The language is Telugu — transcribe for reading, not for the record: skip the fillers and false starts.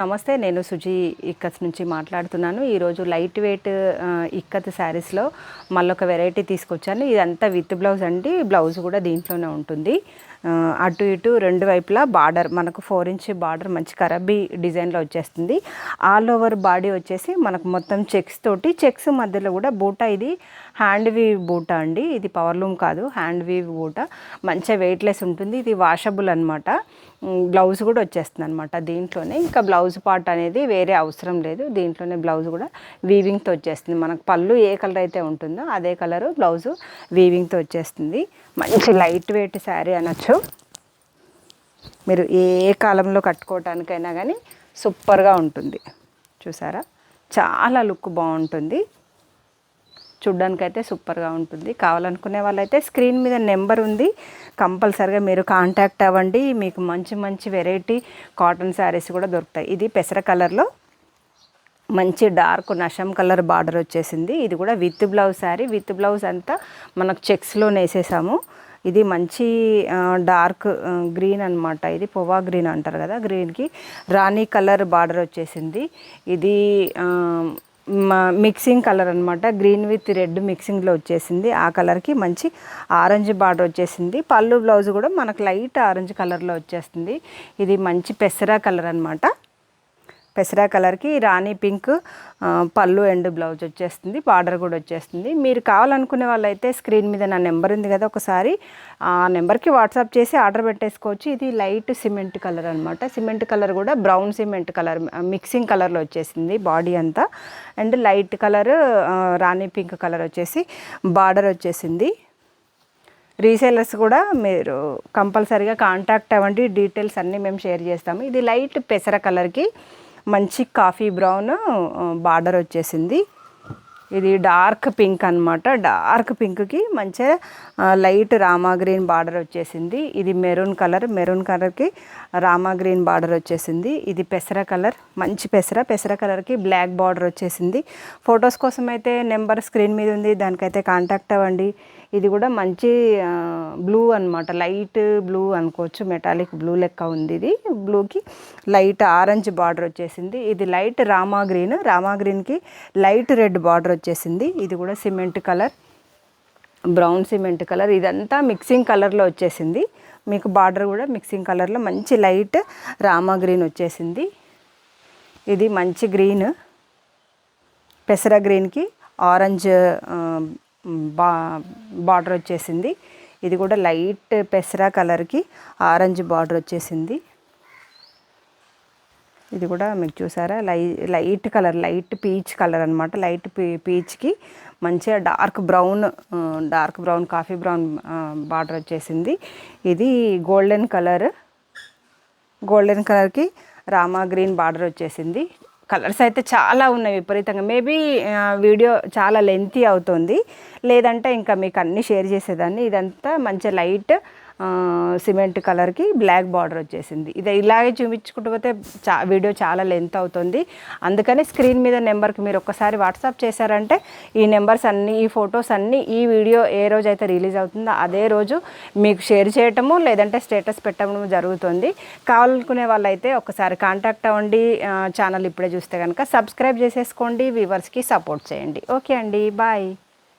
నమస్తే, నేను సుజీ ఇక్కత్ నుంచి మాట్లాడుతున్నాను. ఈరోజు లైట్ వెయిట్ ఇక్కత్ శారీస్లో మళ్ళొక వెరైటీ తీసుకొచ్చాను. ఇదంతా విత్ బ్లౌజ్ అండి. బ్లౌజ్ కూడా దీంట్లోనే ఉంటుంది. అటు ఇటు రెండు వైపులా బార్డర్, మనకు 4 ఇంచ్ బార్డర్ మంచి కరబీ డిజైన్లో వచ్చేస్తుంది. ఆల్ ఓవర్ బాడీ వచ్చేసి మనకు మొత్తం చెక్స్ తోటి, చెక్స్ మధ్యలో కూడా బూటా. ఇది హ్యాండ్ వీవ్ బూటా అండి. ఇది పవర్లూమ్ కాదు, హ్యాండ్ వీవ్ బూటా. మంచిగా వెయిట్లెస్ ఉంటుంది. ఇది వాషబుల్ అనమాట. బ్లౌజ్ కూడా వచ్చేస్తుంది అనమాట దీంట్లోనే. ఇంకా బ్లౌజ్ పార్ట్ అనేది వేరే అవసరం లేదు. దీంట్లోనే బ్లౌజ్ కూడా వీవింగ్తో వచ్చేస్తుంది. మనకు పళ్ళు ఏ కలర్ అయితే ఉంటుందో అదే కలరు బ్లౌజు వీవింగ్తో వచ్చేస్తుంది. మంచి లైట్ వెయిట్ శారీ అనొచ్చు. మీరు ఏ కాలంలో కట్టుకోవటానికైనా కానీ సూపర్గా ఉంటుంది. చూసారా, చాలా లుక్ బాగుంటుంది. చూడ్డానికైతే సూపర్గా ఉంటుంది. కావాలనుకునే వాళ్ళైతే స్క్రీన్ మీద నెంబర్ ఉంది, కంపల్సరిగా మీరు కాంటాక్ట్ అవ్వండి. మీకు మంచి మంచి వెరైటీ కాటన్ శారీస్ కూడా దొరుకుతాయి. ఇది పెసర కలర్లో మంచి డార్క్ నషం కలర్ బార్డర్ వచ్చేసింది. ఇది కూడా with blouse sari. With blouse అంతా మనకు చెక్స్లో వేసేసాము. ఇది మంచి డార్క్ గ్రీన్ అనమాట. ఇది పొవా గ్రీన్ అంటారు కదా, గ్రీన్కి రాణి కలర్ బార్డర్ వచ్చేసింది. ఇది మిక్సింగ్ కలర్ అనమాట. గ్రీన్ విత్ రెడ్ మిక్సింగ్లో వచ్చేసింది. ఆ కలర్కి మంచి ఆరెంజ్ బార్డర్ వచ్చేసింది. పళ్ళు బ్లౌజ్ కూడా మనకు లైట్ ఆరెంజ్ కలర్లో వచ్చేస్తుంది. ఇది మంచి పెసరా కలర్ అనమాట. పెసరా కలర్కి రాణి పింక్ పళ్ళు అండ్ బ్లౌజ్ వచ్చేస్తుంది. బార్డర్ కూడా వచ్చేస్తుంది. మీరు కావాలనుకునే వాళ్ళైతే స్క్రీన్ మీద నా నెంబర్ ఉంది కదా, ఒకసారి ఆ నెంబర్కి వాట్సాప్ చేసి ఆర్డర్ పెట్టేసుకోవచ్చు. ఇది లైట్ సిమెంట్ కలర్ అనమాట. సిమెంట్ కలర్ కూడా బ్రౌన్ సిమెంట్ కలర్ మిక్సింగ్ కలర్లో వచ్చేసింది బాడీ అంతా. And light colour Rani pink colour వచ్చేసి బార్డర్ వచ్చేసింది. రీసేలర్స్ కూడా మీరు కంపల్సరీగా కాంటాక్ట్ అవ్వండి. డీటెయిల్స్ అన్నీ మేము షేర్ చేస్తాము. ఇది లైట్ పెసర కలర్కి మంచి కాఫీ బ్రౌన్ బార్డర్ వచ్చేసింది. ఇది డార్క్ పింక్ అనమాట. డార్క్ పింక్కి మంచిగా లైట్ రామా గ్రీన్ బార్డర్ వచ్చేసింది. ఇది మెరూన్ కలర్. మెరూన్ కలర్కి రామా గ్రీన్ బార్డర్ వచ్చేసింది. ఇది పెసర కలర్, మంచి పెసర కలర్కి బ్లాక్ బార్డర్ వచ్చేసింది. ఫొటోస్ కోసం అయితే నెంబర్ స్క్రీన్ మీద ఉంది, దానికైతే కాంటాక్ట్ అవ్వండి. ఇది కూడా మంచి బ్లూ అనమాట. లైట్ బ్లూ అనుకోవచ్చు, మెటాలిక్ బ్లూ లెక్క ఉంది. ఇది బ్లూకి లైట్ ఆరెంజ్ బార్డర్ వచ్చేసింది. ఇది లైట్ రామా గ్రీన్, రామా గ్రీన్కి లైట్ రెడ్ బార్డర్ వచ్చేసింది. ఇది కూడా cement colour, brown cement colour. ఇదంతా మిక్సింగ్ కలర్లో వచ్చేసింది. మీకు బార్డర్ కూడా మిక్సింగ్ కలర్లో మంచి లైట్ రామా గ్రీన్ వచ్చేసింది. ఇది మంచి గ్రీన్, పెసర గ్రీన్కి ఆరెంజ్ బార్డర్ వచ్చేసింది. ఇది కూడా లైట్ పెసర కలర్కి ఆరెంజ్ బార్డర్ వచ్చేసింది. ఇది కూడా మీకు చూసారా, light colour, light peach colour అనమాట. లైట్ పీచ్కి మంచిగా dark brown coffee brown border వచ్చేసింది. ఇది గోల్డెన్ కలర్కి రామా గ్రీన్ బార్డర్ వచ్చేసింది. కలర్స్ అయితే చాలా ఉన్నాయి విపరీతంగా. మేబీ వీడియో చాలా లెంతీ అవుతుంది, లేదంటే ఇంకా మీకు అన్నీ షేర్ చేసేదాన్ని. ఇదంతా మంచి లైట్ సిమెంట్ కలర్కి బ్లాక్ బార్డర్ వచ్చేసింది. ఇది ఇలాగే చూపించుకుంటూ పోతే వీడియో చాలా లెంత్ అవుతుంది. అందుకని స్క్రీన్ మీద నెంబర్కి మీరు ఒక్కసారి వాట్సాప్ చేశారంటే ఈ నెంబర్స్ అన్నీ, ఈ ఫొటోస్ అన్నీ, ఈ వీడియో ఏ రోజు అయితే రిలీజ్ అవుతుందో అదే రోజు మీకు షేర్ చేయటము లేదంటే స్టేటస్ పెట్టడం జరుగుతుంది. కావాలనుకునే వాళ్ళైతే ఒకసారి కాంటాక్ట్ అవ్వండి. ఛానల్ ఇప్పుడే చూస్తే కనుక సబ్స్క్రైబ్ చేసేసుకోండి. వ్యూవర్స్కి సపోర్ట్ చేయండి. ఓకే అండి, బాయ్.